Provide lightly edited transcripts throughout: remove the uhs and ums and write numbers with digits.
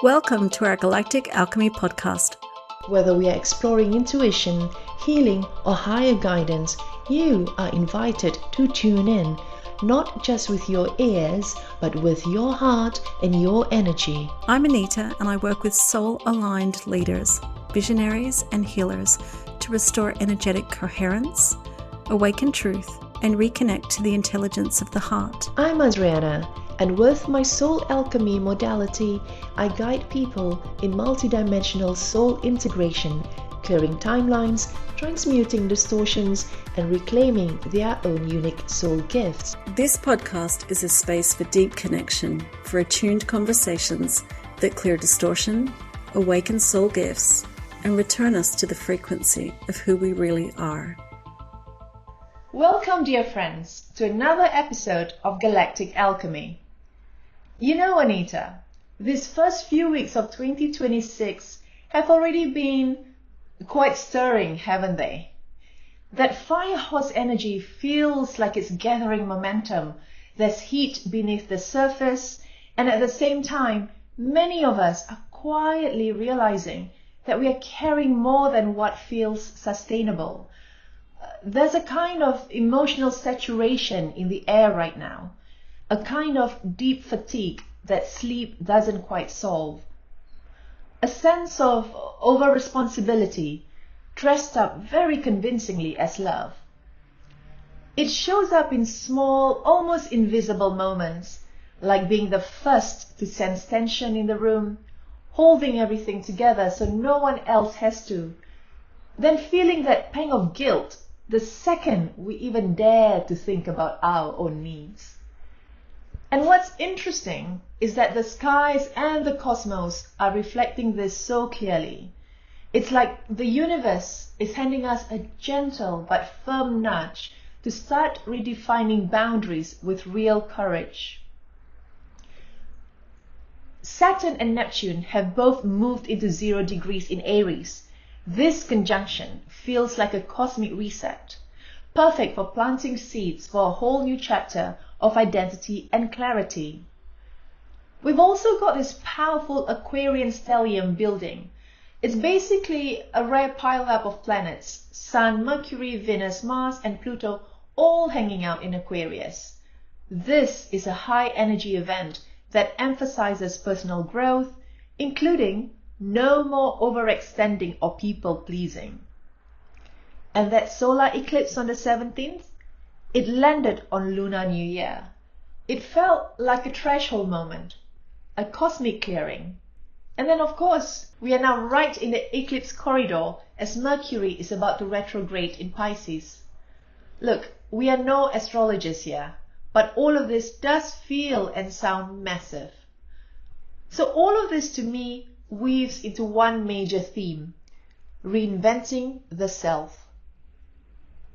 Welcome to our Galactic Alchemy podcast. Whether we are exploring intuition, healing, or higher guidance, you are invited to tune in, not just with your ears, but with your heart and your energy. I'm Anita, and I work with soul-aligned leaders, visionaries, and healers to restore energetic coherence, awaken truth, and reconnect to the intelligence of the heart. I'm Azriena, and with my soul alchemy modality, I guide people in multidimensional soul integration, clearing timelines, transmuting distortions, and reclaiming their own unique soul gifts. This podcast is a space for deep connection, for attuned conversations that clear distortion, awaken soul gifts, and return us to the frequency of who we really are. Welcome, dear friends, to another episode of Galactic Alchemy. You know, Anita, these first few weeks of 2026 have already been quite stirring, haven't they? That fire horse energy feels like it's gathering momentum. There's heat beneath the surface, and at the same time, many of us are quietly realizing that we are carrying more than what feels sustainable. There's a kind of emotional saturation in the air right now, a kind of deep fatigue that sleep doesn't quite solve, a sense of over-responsibility dressed up very convincingly as love. It shows up in small, almost invisible moments, like being the first to sense tension in the room, holding everything together so no one else has to, then feeling that pang of guilt the second we even dare to think about our own needs. And what's interesting is that the skies and the cosmos are reflecting this so clearly. It's like the universe is handing us a gentle but firm nudge to start redefining boundaries with real courage. Saturn and Neptune have both moved into 0 degrees in Aries. This conjunction feels like a cosmic reset, perfect for planting seeds for a whole new chapter of identity and clarity. We've also got this powerful Aquarian stellium building. It's basically a rare pile-up of planets, Sun, Mercury, Venus, Mars, and Pluto, all hanging out in Aquarius. This is a high-energy event that emphasizes personal growth, including no more overextending or people-pleasing. And that solar eclipse on the 17th, it landed on Lunar New Year. It felt like a threshold moment, a cosmic clearing. And then, of course, we are now right in the eclipse corridor as Mercury is about to retrograde in Pisces. Look, we are no astrologers here, but all of this does feel and sound massive. So all of this to me weaves into one major theme: reinventing the self.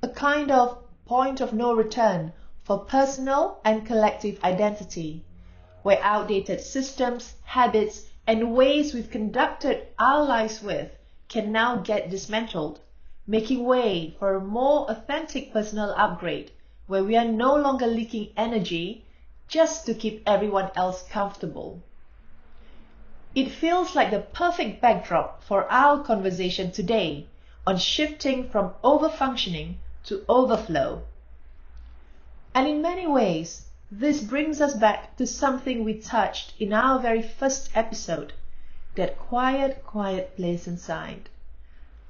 A kind of point of no return for personal and collective identity, where outdated systems, habits, and ways we've conducted our lives with can now get dismantled, making way for a more authentic personal upgrade, where we are no longer leaking energy just to keep everyone else comfortable. It feels like the perfect backdrop for our conversation today on shifting from overfunctioning to overflow. And in many ways, this brings us back to something we touched in our very first episode, that quiet place inside.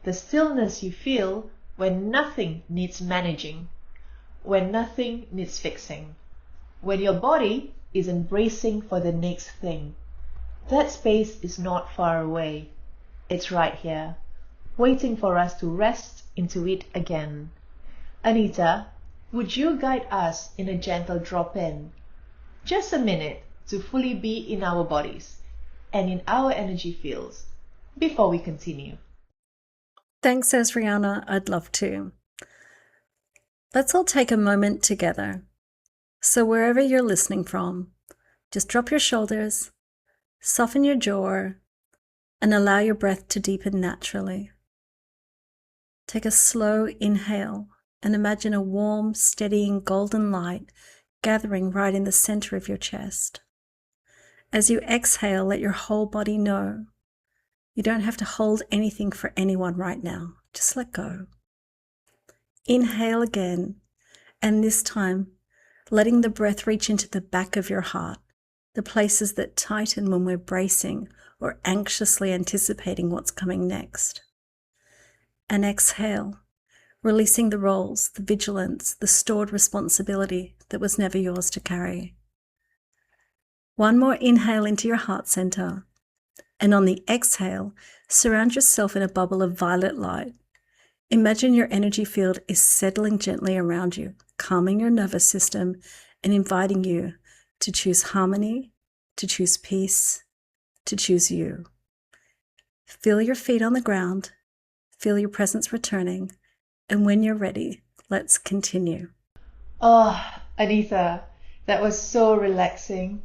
The stillness you feel when nothing needs managing, when nothing needs fixing, when your body is embracing for the next thing. That space is not far away. It's right here, waiting for us to rest into it again. Anita, would you guide us in a gentle drop-in? Just a minute to fully be in our bodies and in our energy fields before we continue. Thanks, Azriena. I'd love to. Let's all take a moment together. So wherever you're listening from, just drop your shoulders, soften your jaw, and allow your breath to deepen naturally. Take a slow inhale and imagine a warm, steadying golden light gathering right in the center of your chest. As you exhale, let your whole body know you don't have to hold anything for anyone right now. Just let go. Inhale again, and this time, letting the breath reach into the back of your heart, the places that tighten when we're bracing or anxiously anticipating what's coming next. And exhale, releasing the roles, the vigilance, the stored responsibility that was never yours to carry. One more inhale into your heart center. And on the exhale, surround yourself in a bubble of violet light. Imagine your energy field is settling gently around you, calming your nervous system and inviting you to choose harmony, to choose peace, to choose you. Feel your feet on the ground, feel your presence returning, and when you're ready, let's continue. Oh, Anita, that was so relaxing.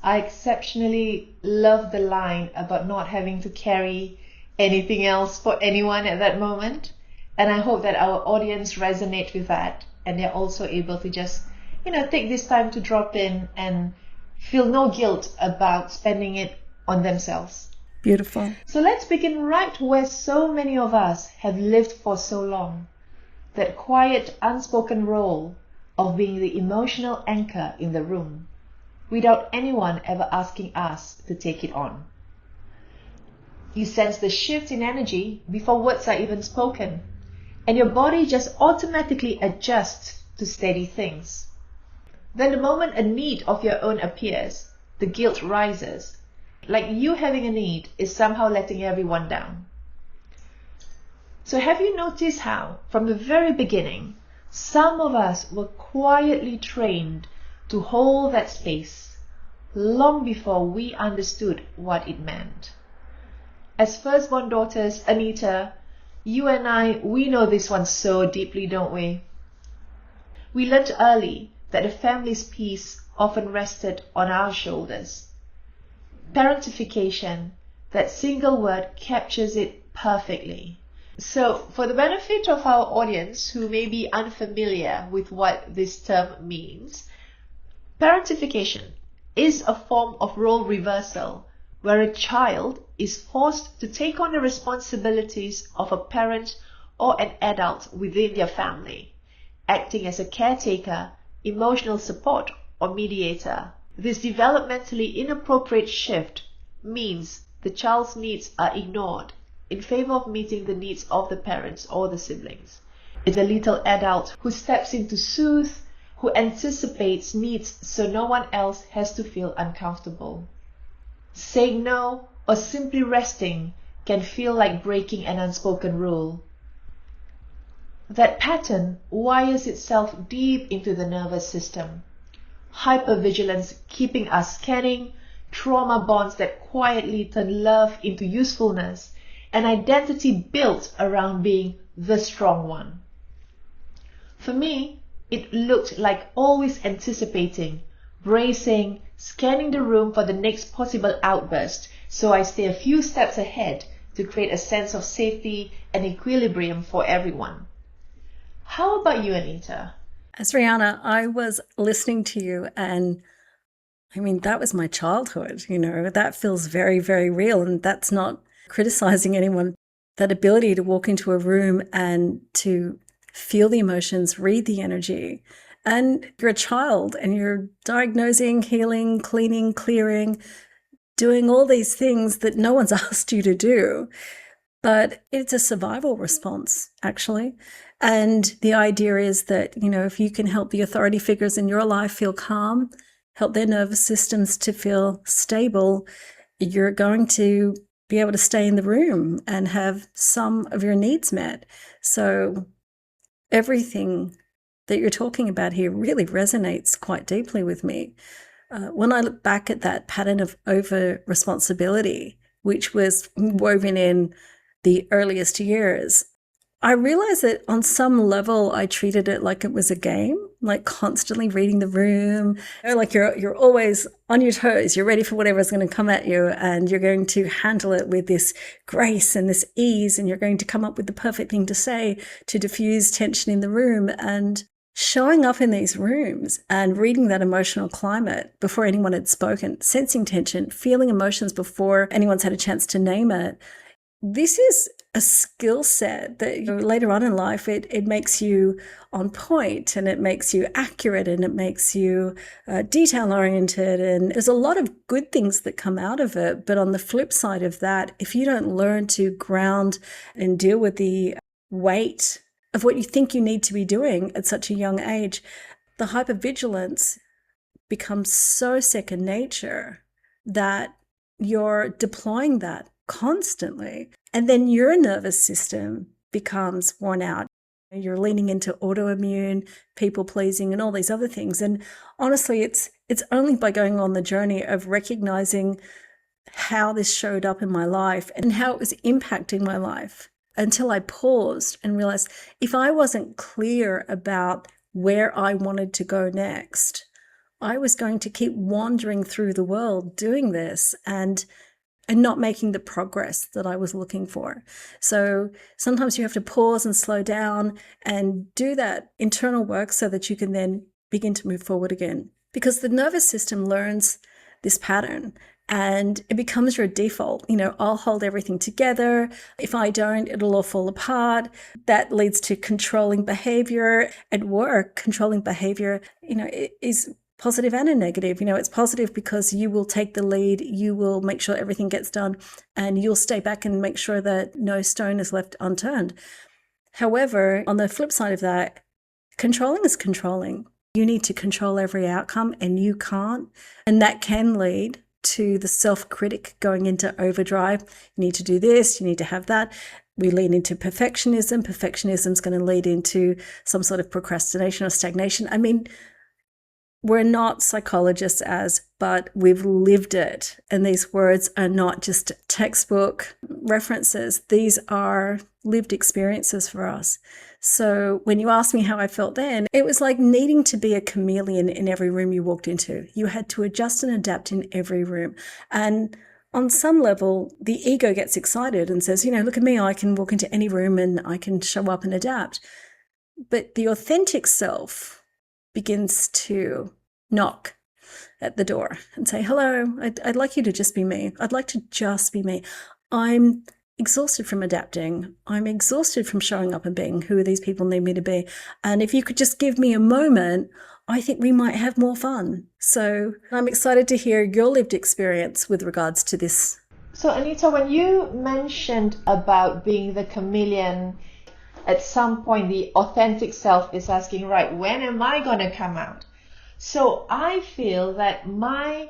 I exceptionally love the line about not having to carry anything else for anyone at that moment. And I hope that our audience resonate with that and they're also able to just, take this time to drop in and feel no guilt about spending it on themselves. Beautiful. So let's begin right where so many of us have lived for so long. That quiet, unspoken role of being the emotional anchor in the room, without anyone ever asking us to take it on. You sense the shift in energy before words are even spoken, and your body just automatically adjusts to steady things. Then the moment a need of your own appears, the guilt rises, like you having a need is somehow letting everyone down. So have you noticed how, from the very beginning, some of us were quietly trained to hold that space long before we understood what it meant? As firstborn daughters, Anita, you and I, we know this one so deeply, don't we? We learned early that the family's peace often rested on our shoulders. Parentification, that single word captures it perfectly. So, for the benefit of our audience who may be unfamiliar with what this term means, parentification is a form of role reversal where a child is forced to take on the responsibilities of a parent or an adult within their family, acting as a caretaker, emotional support, or mediator. This developmentally inappropriate shift means the child's needs are ignored in favor of meeting the needs of the parents or the siblings. It's a little adult who steps in to soothe, who anticipates needs so no one else has to feel uncomfortable. Saying no or simply resting can feel like breaking an unspoken rule. That pattern wires itself deep into the nervous system. Hypervigilance keeping us scanning, trauma bonds that quietly turn love into usefulness, an identity built around being the strong one. For me, it looked like always anticipating, bracing, scanning the room for the next possible outburst, so I stay a few steps ahead to create a sense of safety and equilibrium for everyone. How about you, Anita? Azriena, I was listening to you and that was my childhood, that feels very, very real. And that's not criticizing anyone. That ability to walk into a room and to feel the emotions, read the energy. And you're a child and you're diagnosing, healing, cleaning, clearing, doing all these things that no one's asked you to do. But it's a survival response, actually. And the idea is that, if you can help the authority figures in your life feel calm, help their nervous systems to feel stable, you're going to be able to stay in the room and have some of your needs met. So everything that you're talking about here really resonates quite deeply with me. When I look back at that pattern of over responsibility, which was woven in the earliest years, I realized that on some level I treated it like it was a game, like constantly reading the room, like you're always on your toes, you're ready for whatever's going to come at you, and you're going to handle it with this grace and this ease, and you're going to come up with the perfect thing to say to diffuse tension in the room. And showing up in these rooms and reading that emotional climate before anyone had spoken, sensing tension, feeling emotions before anyone's had a chance to name it. This is a skill set that later on in life, it makes you on point, and it makes you accurate, and it makes you detail oriented. And there's a lot of good things that come out of it. But on the flip side of that, if you don't learn to ground and deal with the weight of what you think you need to be doing at such a young age, the hypervigilance becomes so second nature that you're deploying that constantly. And then your nervous system becomes worn out. You're leaning into autoimmune, people pleasing, and all these other things. And honestly, it's only by going on the journey of recognizing how this showed up in my life and how it was impacting my life until I paused and realized if I wasn't clear about where I wanted to go next, I was going to keep wandering through the world doing this and not making the progress that I was looking for. So sometimes you have to pause and slow down and do that internal work so that you can then begin to move forward again. Because the nervous system learns this pattern and it becomes your default. I'll hold everything together. If I don't, it'll all fall apart. That leads to controlling behavior. At work, controlling behavior, is positive and a negative. It's positive because you will take the lead, you will make sure everything gets done, and you'll stay back and make sure that no stone is left unturned. However, on the flip side of that, controlling is controlling. You need to control every outcome, and you can't. And that can lead to the self-critic going into overdrive. You need to do this, you need to have that. We lean into perfectionism. Perfectionism is going to lead into some sort of procrastination or stagnation. I mean, we're not psychologists but we've lived it. And these words are not just textbook references. These are lived experiences for us. So when you asked me how I felt then, it was like needing to be a chameleon in every room you walked into. You had to adjust and adapt in every room. And on some level, the ego gets excited and says, look at me, I can walk into any room and I can show up and adapt. But the authentic self begins to knock at the door and say, hello, I'd like you to just be me. I'd like to just be me. I'm exhausted from adapting. I'm exhausted from showing up and being who these people need me to be. And if you could just give me a moment, I think we might have more fun. So I'm excited to hear your lived experience with regards to this. So Anita, when you mentioned about being the chameleon, at some point the authentic self is asking, right, when am I going to come out? So I feel that my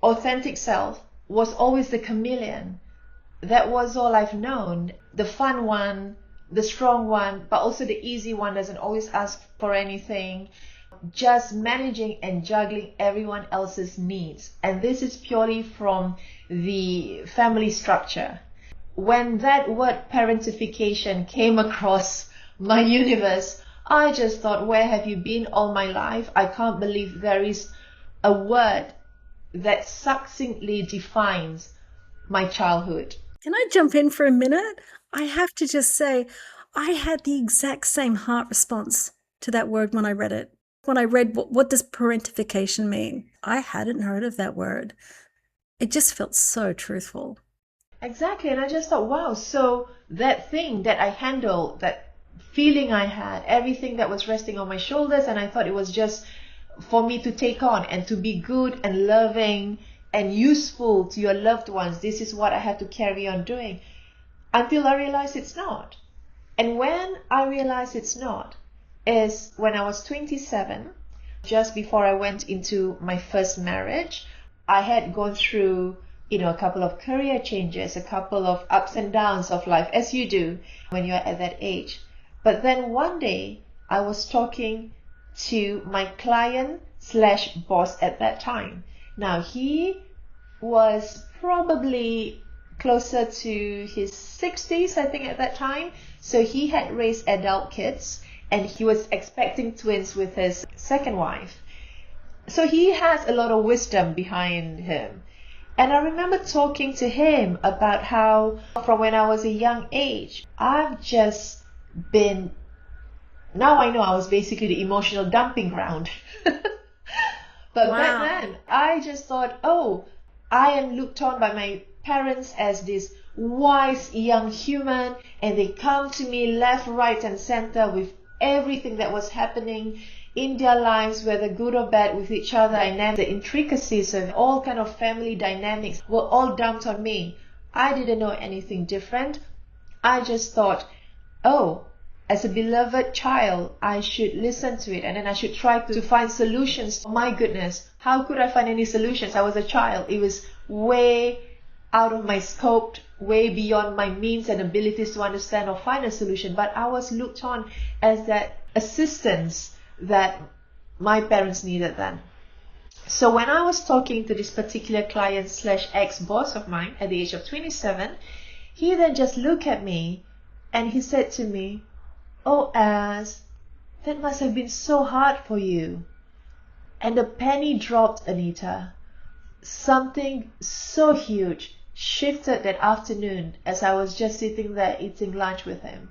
authentic self was always the chameleon. That was all I've known. The fun one, the strong one, but also the easy one, doesn't always ask for anything. Just managing and juggling everyone else's needs. And this is purely from the family structure. When that word parentification came across my universe, I just thought, where have you been all my life? I can't believe there is a word that succinctly defines my childhood. Can I jump in for a minute? I have to just say, I had the exact same heart response to that word when I read it. When I read, what does parentification mean? I hadn't heard of that word. It just felt so truthful. Exactly. And I just thought, wow, so that thing that I handled, that feeling I had, everything that was resting on my shoulders, and I thought it was just for me to take on and to be good and loving and useful to your loved ones. This is what I have to carry on doing, until I realized it's not. And when I realized it's not is when I was 27, just before I went into my first marriage. I had gone through a couple of career changes, a couple of ups and downs of life, as you do when you're at that age. But then one day I was talking to my client slash boss at that time. Now he was probably closer to his 60s, I think, at that time. So he had raised adult kids and he was expecting twins with his second wife. So he has a lot of wisdom behind him. And I remember talking to him about how from when I was a young age, I've just been Now I know I was basically the emotional dumping ground. But Wow. back then, I just thought, oh, I am looked on by my parents as this wise young human, and they come to me left, right, and center with everything that was happening in their lives, whether good or bad, with each other, and the intricacies of all kind of family dynamics were all dumped on me. I didn't know anything different. I just thought, oh, as a beloved child, I should listen to it, and then I should try to find solutions. My goodness, how could I find any solutions? I was a child. It was way out of my scope, way beyond my means and abilities to understand or find a solution. But I was looked on as that assistance that my parents needed then. So when I was talking to this particular client / ex-boss of mine at the age of 27, he then just looked at me and he said to me, "Oh, Az, that must have been so hard for you." And the penny dropped, Anita. Something so huge shifted that afternoon as I was just sitting there eating lunch with him.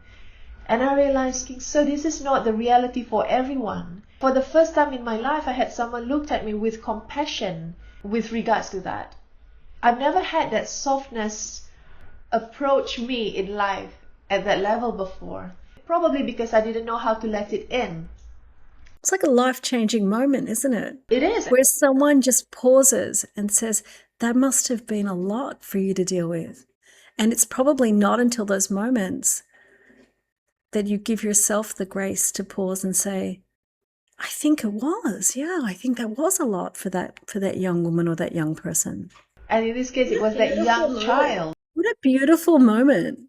And I realized, so this is not the reality for everyone. For the first time in my life, I had someone look at me with compassion with regards to that. I've never had that softness approach me in life at that level before. Probably because I didn't know how to let it in. It's like a life-changing moment, isn't it? It is. Where someone just pauses and says, that must have been a lot for you to deal with. And it's probably not until those moments that you give yourself the grace to pause and say, I think it was. Yeah, I think that was a lot for that young woman or that young person. And in this case, it was that young child. What a beautiful moment.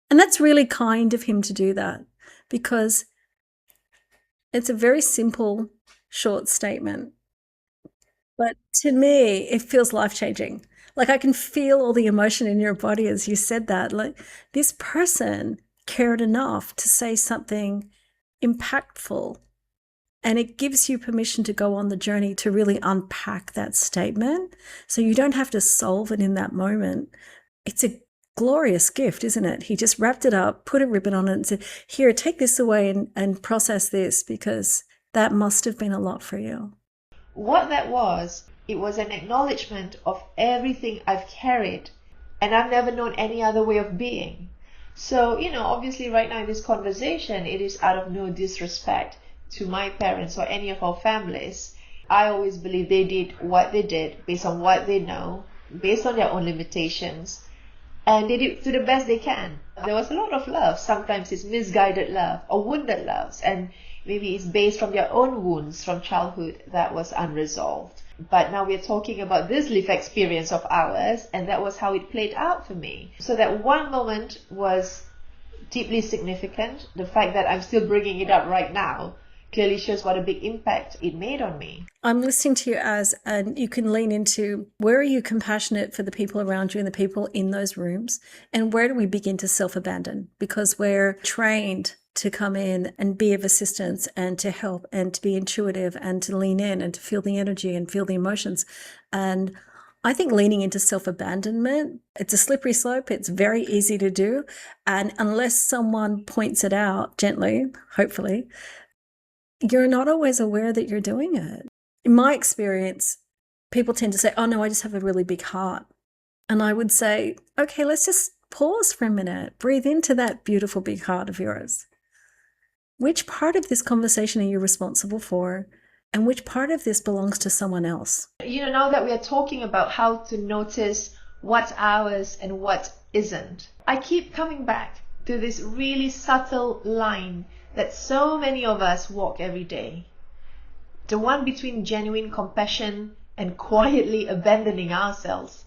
And that's really kind of him to do that, because it's a very simple, short statement. But to me, it feels life-changing. Like I can feel all the emotion in your body as you said that. Like this person cared enough to say something impactful. And it gives you permission to go on the journey to really unpack that statement. So you don't have to solve it in that moment. It's a glorious gift, isn't it? He just wrapped it up, put a ribbon on it and said, here, take this away and process this, because that must have been a lot for you. What that was, it was an acknowledgement of everything I've carried, and I've never known any other way of being. So, obviously right now in this conversation, it is out of no disrespect to my parents or any of our families. I always believe they did what they did based on what they know, based on their own limitations, and they did to the best they can. There was a lot of love. Sometimes it's misguided love or wounded loves, and maybe it's based from their own wounds from childhood that was unresolved. But now we're talking about this life experience of ours, and that was how it played out for me. So that one moment was deeply significant. The fact that I'm still bringing it up right now clearly shows what a big impact it made on me. I'm listening to you, and you can lean into, where are you compassionate for the people around you and the people in those rooms? And where do we begin to self-abandon? Because we're trained to come in and be of assistance and to help and to be intuitive and to lean in and to feel the energy and feel the emotions. And I think leaning into self-abandonment, it's a slippery slope. It's very easy to do. And unless someone points it out gently, hopefully, you're not always aware that you're doing it. In my experience, people tend to say, oh no, I just have a really big heart. And I would say, okay, let's just pause for a minute. Breathe into that beautiful big heart of yours. Which part of this conversation are you responsible for? And which part of this belongs to someone else? Now that we are talking about how to notice what's ours and what isn't, I keep coming back to this really subtle line that so many of us walk every day. The one between genuine compassion and quietly abandoning ourselves.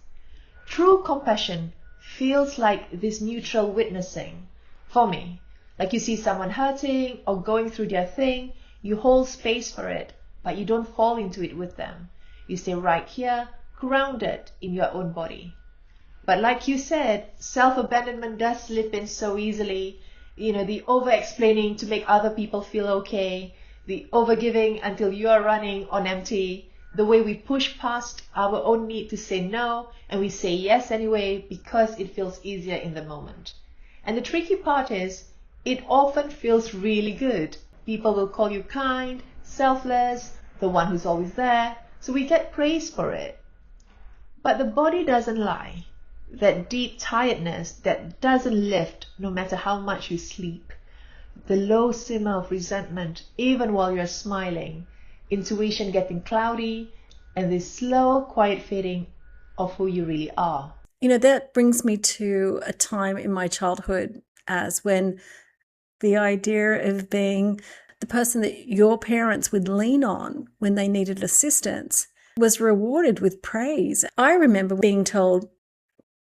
True compassion feels like this neutral witnessing for me. Like you see someone hurting or going through their thing, you hold space for it, but you don't fall into it with them. You stay right here, grounded in your own body. But like you said, self-abandonment does slip in so easily. The over-explaining to make other people feel okay, the over-giving until you're running on empty, the way we push past our own need to say no and we say yes anyway because it feels easier in the moment. And the tricky part is, It often feels really good. People will call you kind, selfless, the one who's always there, so we get praise for it. But the body doesn't lie. That deep tiredness that doesn't lift no matter how much you sleep. The low simmer of resentment even while you're smiling. Intuition getting cloudy, and this slow, quiet fading of who you really are. That brings me to a time in my childhood as when the idea of being the person that your parents would lean on when they needed assistance was rewarded with praise. I remember being told,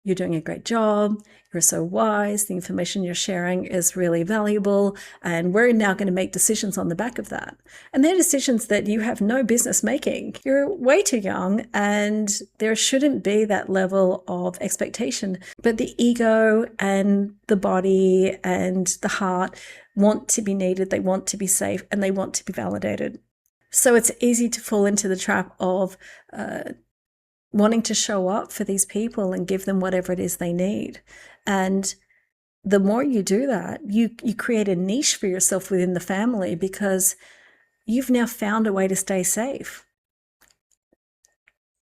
"You're doing a great job. You're so wise. The information you're sharing is really valuable. And we're now going to make decisions on the back of that." And they're decisions that you have no business making. You're way too young, and there shouldn't be that level of expectation. But the ego and the body and the heart want to be needed. They want to be safe, and they want to be validated. So it's easy to fall into the trap of wanting to show up for these people and give them whatever it is they need. And the more you do that, you create a niche for yourself within the family because you've now found a way to stay safe.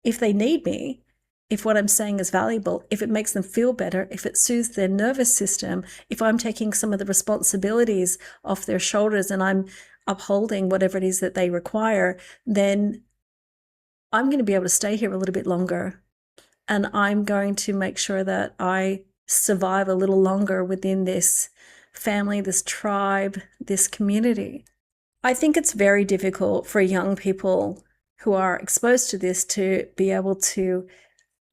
If they need me, if what I'm saying is valuable, if it makes them feel better, if it soothes their nervous system, if I'm taking some of the responsibilities off their shoulders and I'm upholding whatever it is that they require, then I'm going to be able to stay here a little bit longer, and I'm going to make sure that I survive a little longer within this family, this tribe, this community. I think it's very difficult for young people who are exposed to this to be able to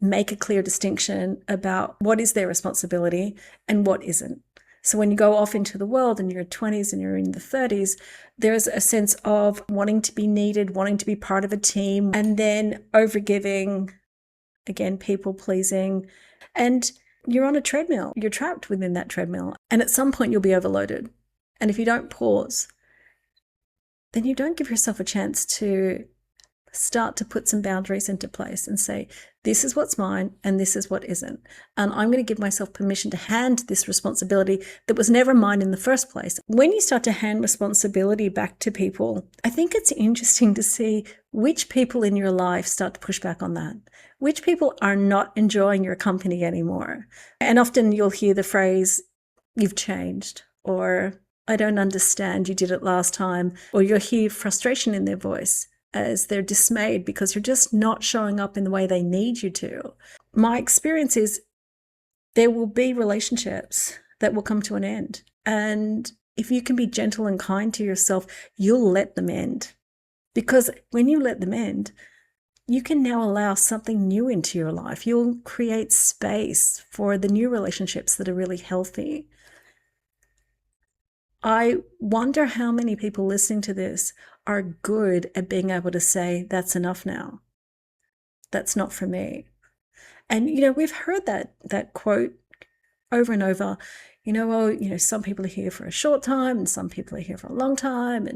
make a clear distinction about what is their responsibility and what isn't. So when you go off into the world in your 20s and you're in the 30s, there's a sense of wanting to be needed, wanting to be part of a team, and then overgiving, again, people pleasing. And you're on a treadmill. You're trapped within that treadmill. And at some point you'll be overloaded. And if you don't pause, then you don't give yourself a chance to start to put some boundaries into place and say, this is what's mine and this is what isn't. And I'm going to give myself permission to hand this responsibility that was never mine in the first place. When you start to hand responsibility back to people, I think it's interesting to see which people in your life start to push back on that. Which people are not enjoying your company anymore. And often you'll hear the phrase, "You've changed," or "I don't understand, you did it last time," or you'll hear frustration in their voice as they're dismayed because you're just not showing up in the way they need you to. My experience is there will be relationships that will come to an end. And if you can be gentle and kind to yourself, you'll let them end. Because when you let them end, you can now allow something new into your life. You'll create space for the new relationships that are really healthy. I wonder how many people listening to this are good at being able to say, that's enough now. That's not for me. And, we've heard that quote over and over, some people are here for a short time and some people are here for a long time.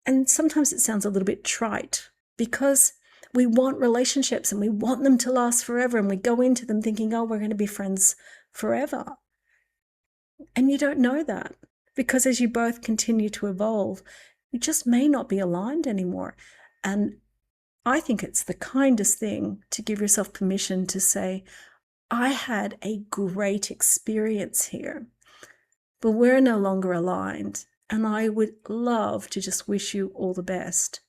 And sometimes it sounds a little bit trite because we want relationships and we want them to last forever. And we go into them thinking, oh, we're going to be friends forever. And you don't know that because as you both continue to evolve, you just may not be aligned anymore. And I think it's the kindest thing to give yourself permission to say, I had a great experience here, but we're no longer aligned. And I would love to just wish you all the best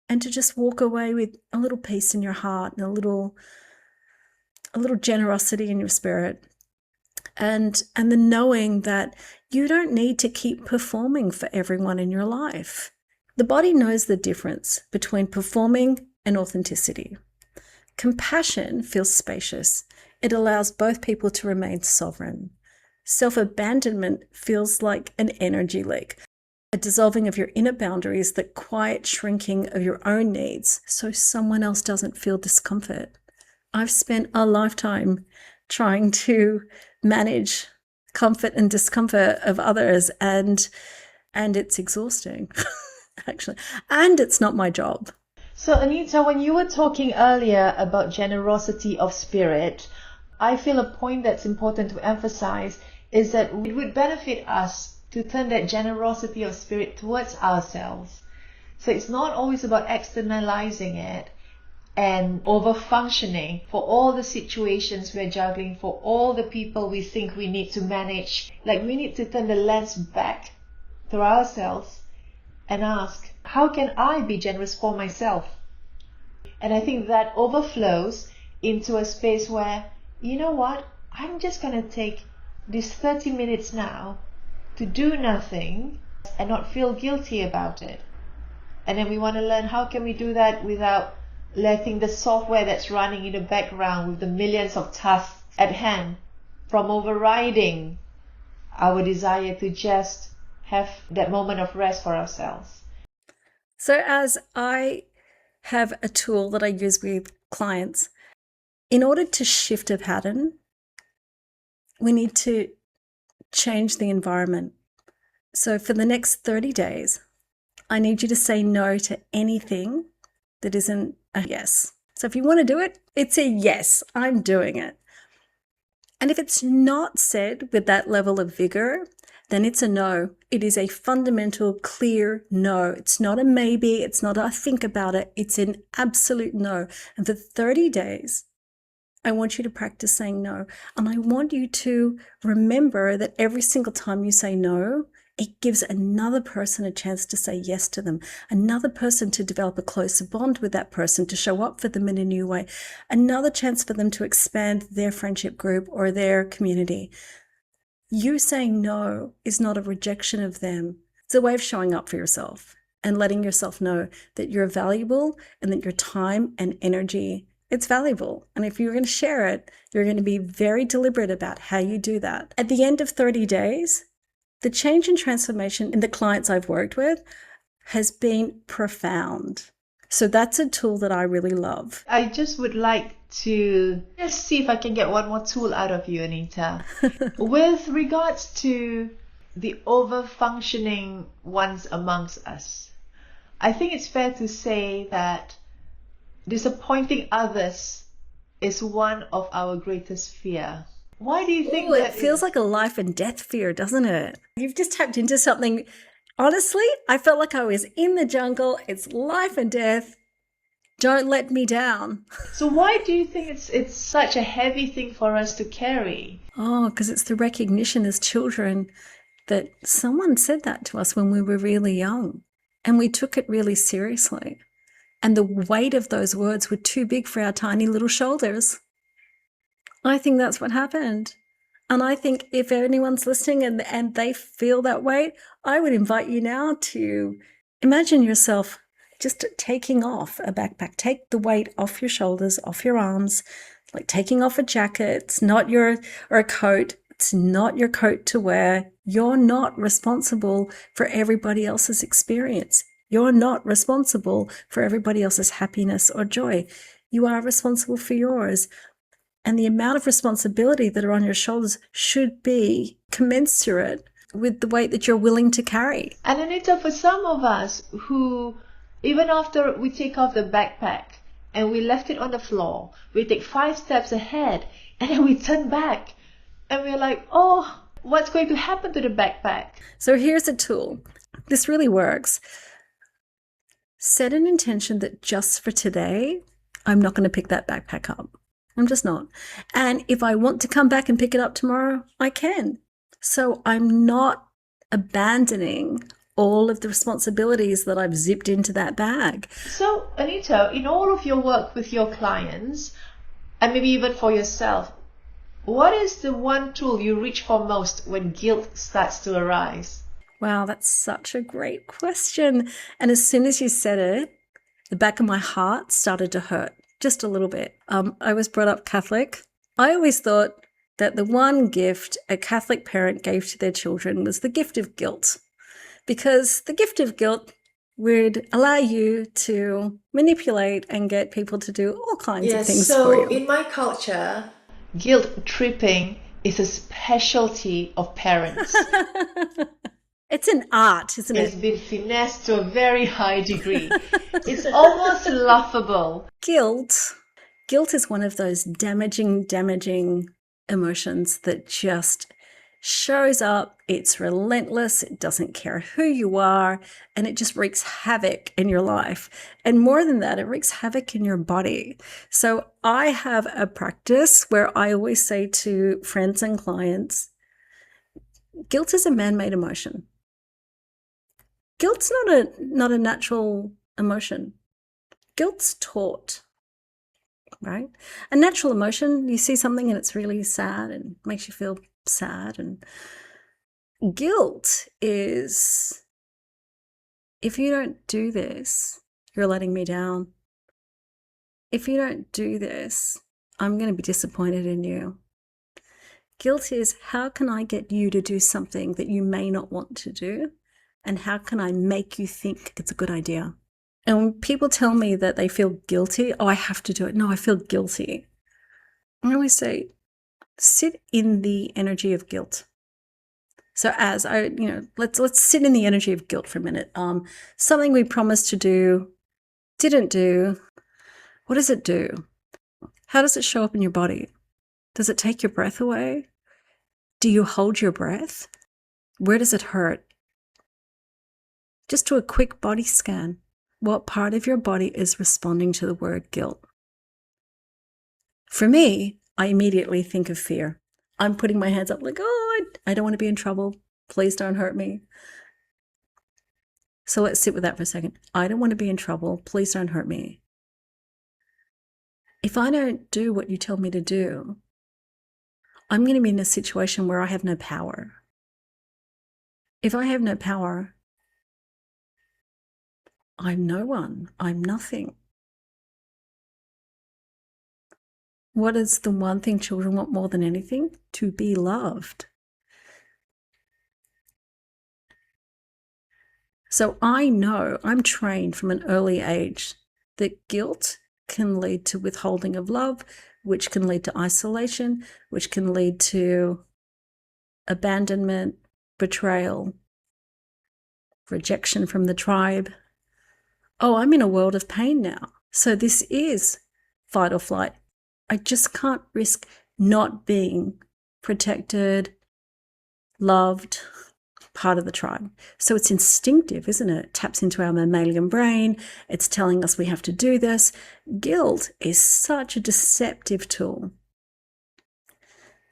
and to just walk away with a little peace in your heart and a little generosity in your spirit. And the knowing that you don't need to keep performing for everyone in your life. The body knows the difference between performing and authenticity. Compassion feels spacious. It allows both people to remain sovereign. Self-abandonment feels like an energy leak, a dissolving of your inner boundaries, the quiet shrinking of your own needs so someone else doesn't feel discomfort. I've spent a lifetime trying to manage comfort and discomfort of others, and it's exhausting, actually. And it's not my job. So Anita, when you were talking earlier about generosity of spirit, I feel a point that's important to emphasize is that it would benefit us to turn that generosity of spirit towards ourselves. So it's not always about externalizing it and over-functioning for all the situations we're juggling, for all the people we think we need to manage. Like, we need to turn the lens back to ourselves and ask, how can I be generous for myself? And I think that overflows into a space where, you know what, I'm just going to take these 30 minutes now to do nothing and not feel guilty about it. And then we want to learn, how can we do that without letting the software that's running in the background with the millions of tasks at hand from overriding our desire to just have that moment of rest for ourselves. So as I have a tool that I use with clients, in order to shift a pattern, we need to change the environment. So for the next 30 days, I need you to say no to anything that isn't a yes. So if you want to do it, it's a yes, I'm doing it. And if it's not said with that level of vigor, then it's a no. It is a fundamental, clear no. It's not a maybe. It's not a think about it. It's an absolute no. And for 30 days, I want you to practice saying no. And I want you to remember that every single time you say no, it gives another person a chance to say yes to them, another person to develop a closer bond with that person, to show up for them in a new way, another chance for them to expand their friendship group or their community. You saying no is not a rejection of them. It's a way of showing up for yourself and letting yourself know that you're valuable and that your time and energy, it's valuable. And if you're going to share it, you're going to be very deliberate about how you do that. At the end of 30 days, the change and transformation in the clients I've worked with has been profound. So that's a tool that I really love. I just would like to just see if I can get one more tool out of you, Anita. With regards to the over-functioning ones amongst us, I think it's fair to say that disappointing others is one of our greatest fear. Why do you think that? It feels like a life and death fear, doesn't it? You've just tapped into something. Honestly, I felt like I was in the jungle. It's life and death. Don't let me down. So why do you think it's such a heavy thing for us to carry? Oh, because it's the recognition as children that someone said that to us when we were really young, and we took it really seriously. And the weight of those words were too big for our tiny little shoulders. I think that's what happened. And I think if anyone's listening and they feel that weight, I would invite you now to imagine yourself just taking off a backpack. Take the weight off your shoulders, off your arms, like taking off a jacket. It's not or a coat. It's not your coat to wear. You're not responsible for everybody else's experience. You're not responsible for everybody else's happiness or joy. You are responsible for yours. And the amount of responsibility that are on your shoulders should be commensurate with the weight that you're willing to carry. And Anita, for some of us who, even after we take off the backpack and we left it on the floor, we take 5 steps ahead and then we turn back and we're like, oh, what's going to happen to the backpack? So here's a tool. This really works. Set an intention that just for today, I'm not going to pick that backpack up. I'm just not. And if I want to come back and pick it up tomorrow, I can. So I'm not abandoning all of the responsibilities that I've zipped into that bag. So, Anita, in all of your work with your clients, and maybe even for yourself, what is the one tool you reach for most when guilt starts to arise? Wow, that's such a great question. And as soon as you said it, the back of my heart started to hurt. Just a little bit. I was brought up Catholic. I always thought that the one gift a Catholic parent gave to their children was the gift of guilt, because the gift of guilt would allow you to manipulate and get people to do all kinds of things for you. So in my culture, guilt tripping is a specialty of parents. It's an art, isn't it? It's been finessed to a very high degree. It's almost laughable. Guilt is one of those damaging emotions that just shows up, it's relentless, it doesn't care who you are, and it just wreaks havoc in your life. And more than that, it wreaks havoc in your body. So I have a practice where I always say to friends and clients, guilt is a man-made emotion. Guilt's not a natural emotion. Guilt's taught, right? A natural emotion, you see something and it's really sad and makes you feel sad. And guilt is, if you don't do this, you're letting me down. If you don't do this, I'm going to be disappointed in you. Guilt is, how can I get you to do something that you may not want to do? And how can I make you think it's a good idea? And when people tell me that they feel guilty, oh, I have to do it. No, I feel guilty. I always say, sit in the energy of guilt. So let's sit in the energy of guilt for a minute. Something we promised to do, didn't do. What does it do? How does it show up in your body? Does it take your breath away? Do you hold your breath? Where does it hurt? Just do a quick body scan. What part of your body is responding to the word guilt? For me, I immediately think of fear. I'm putting my hands up like, oh, I don't want to be in trouble. Please don't hurt me. So let's sit with that for a second. I don't want to be in trouble. Please don't hurt me. If I don't do what you tell me to do, I'm going to be in a situation where I have no power. If I have no power, I'm no one. I'm nothing. What is the one thing children want more than anything? To be loved. So I know, I'm trained from an early age that guilt can lead to withholding of love, which can lead to isolation, which can lead to abandonment, betrayal, rejection from the tribe. Oh, I'm in a world of pain now. So this is fight or flight. I just can't risk not being protected, loved, part of the tribe. So it's instinctive, isn't it? It taps into our mammalian brain. It's telling us we have to do this. Guilt is such a deceptive tool.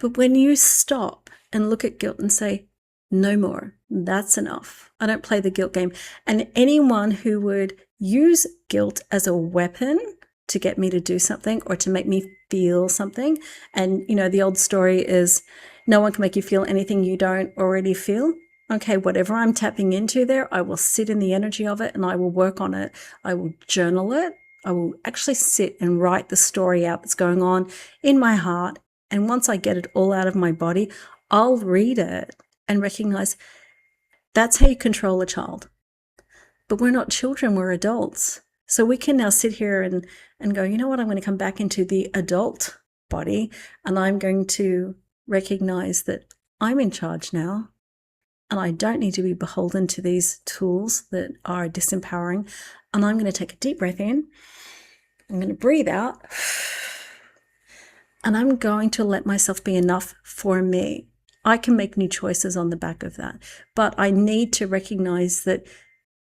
But when you stop and look at guilt and say, no more, that's enough. I don't play the guilt game. And anyone who would use guilt as a weapon to get me to do something or to make me feel something, and the old story is, no one can make you feel anything you don't already feel. Okay, whatever I'm tapping into there, I will sit in the energy of it and I will work on it. I will journal it. I will actually sit and write the story out that's going on in my heart. And once I get it all out of my body, I'll read it and recognize that's how you control a child. But we're not children, we're adults. So we can now sit here and go, you know what, I'm going to come back into the adult body and I'm going to recognize that I'm in charge now. And I don't need to be beholden to these tools that are disempowering. And I'm going to take a deep breath in. I'm going to breathe out. And I'm going to let myself be enough for me. I can make new choices on the back of that. But I need to recognize that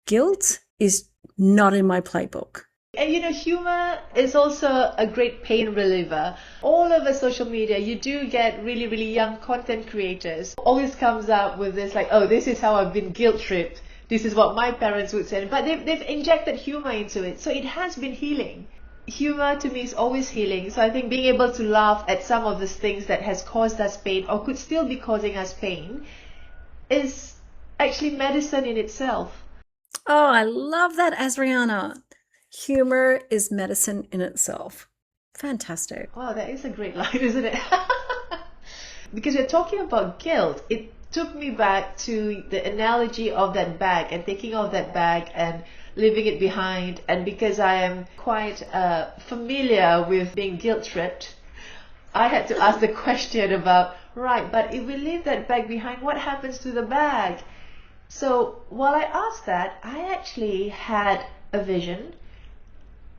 guilt is not in my playbook. And humor is also a great pain reliever. All over social media, you do get really, really young content creators. Always comes up with this like, oh, this is how I've been guilt tripped. This is what my parents would say. But they've injected humor into it. So it has been healing. Humor to me is always healing. So I think being able to laugh at some of these things that has caused us pain or could still be causing us pain is actually medicine in itself. Oh, I love that, Azriena. Humor is medicine in itself. Fantastic. Wow, that is a great line, isn't it? Because you're talking about guilt. It took me back to the analogy of that bag and taking off that bag and leaving it behind. And because I am quite familiar with being guilt tripped, I had to ask the question about, right, but if we leave that bag behind, what happens to the bag? So while I asked that, I actually had a vision.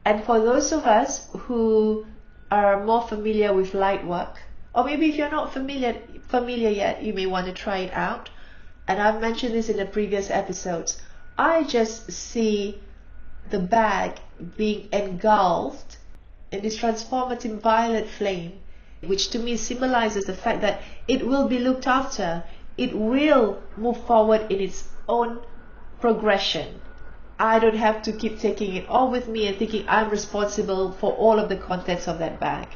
And for those of us who are more familiar with light work, Or maybe if you're not familiar yet, you may want to try it out. And I've mentioned this in the previous episodes. I just see the bag being engulfed in this transformative violet flame, which to me symbolizes the fact that it will be looked after. It will move forward in its own progression. I don't have to keep taking it all with me and thinking I'm responsible for all of the contents of that bag.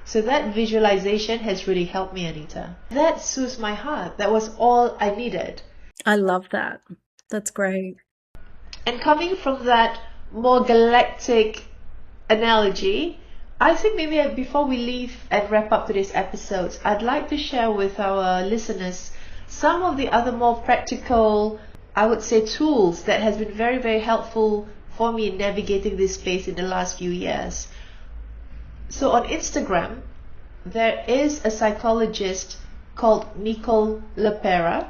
So that visualization has really helped me, Anita. That soothes my heart. That was all I needed. I love that. That's great. And coming from that more galactic analogy, I think maybe before we leave and wrap up today's episodes, I'd like to share with our listeners some of the other more practical, I would say, tools that has been very, very helpful for me in navigating this space in the last few years. So on Instagram, there is a psychologist called Nicole LePera,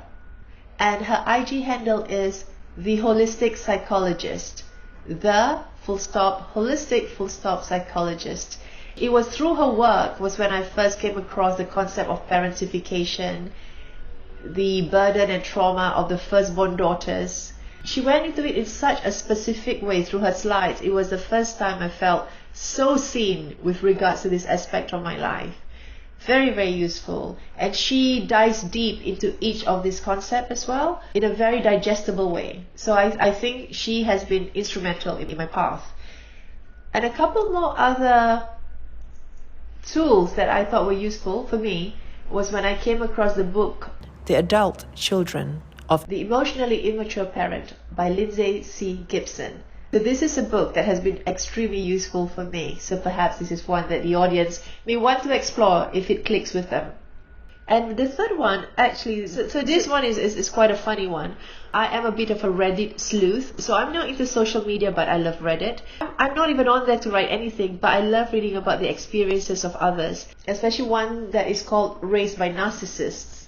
and her IG handle is The Holistic Psychologist. The holistic psychologist. It was through her work was when I first came across the concept of parentification, the burden and trauma of the firstborn daughters. She went into it in such a specific way through her slides. It was the first time I felt so seen with regards to this aspect of my life. Very, very useful. And she dives deep into each of these concepts as well in a very digestible way. So I think she has been instrumental in my path. And a couple more other tools that I thought were useful for me was when I came across the book The Adult Children of the Emotionally Immature Parent by Lindsay C. Gibson. So this is a book that has been extremely useful for me. So perhaps this is one that the audience may want to explore if it clicks with them. And the third one, actually, so this one is quite a funny one. I am a bit of a Reddit sleuth, so I'm not into social media, but I love Reddit. I'm not even on there to write anything, but I love reading about the experiences of others, especially one that is called Raised by Narcissists.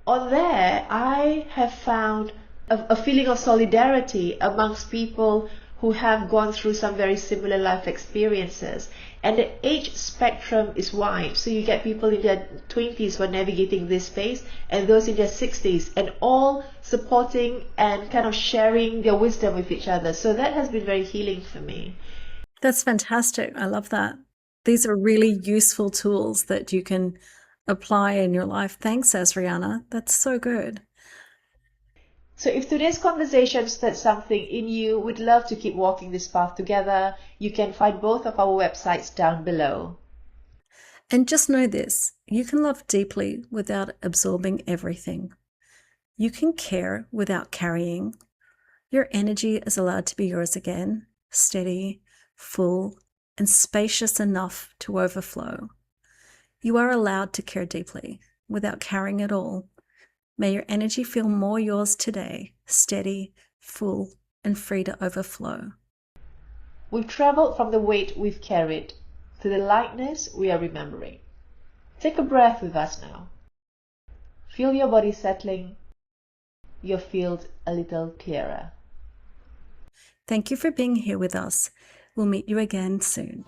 On there, I have found a feeling of solidarity amongst people who have gone through some very similar life experiences. And the age spectrum is wide. So you get people in their 20s who are navigating this space, and those in their 60s, and all supporting and kind of sharing their wisdom with each other. So that has been very healing for me. That's fantastic. I love that. These are really useful tools that you can apply in your life. Thanks, Azriena. That's so good. So if today's conversation stirred something in you, we'd love to keep walking this path together. You can find both of our websites down below. And just know this, you can love deeply without absorbing everything. You can care without carrying. Your energy is allowed to be yours again, steady, full, and spacious enough to overflow. You are allowed to care deeply without carrying it all. May your energy feel more yours today, steady, full, and free to overflow. We've traveled from the weight we've carried to the lightness we are remembering. Take a breath with us now. Feel your body settling, your field a little clearer. Thank you for being here with us. We'll meet you again soon.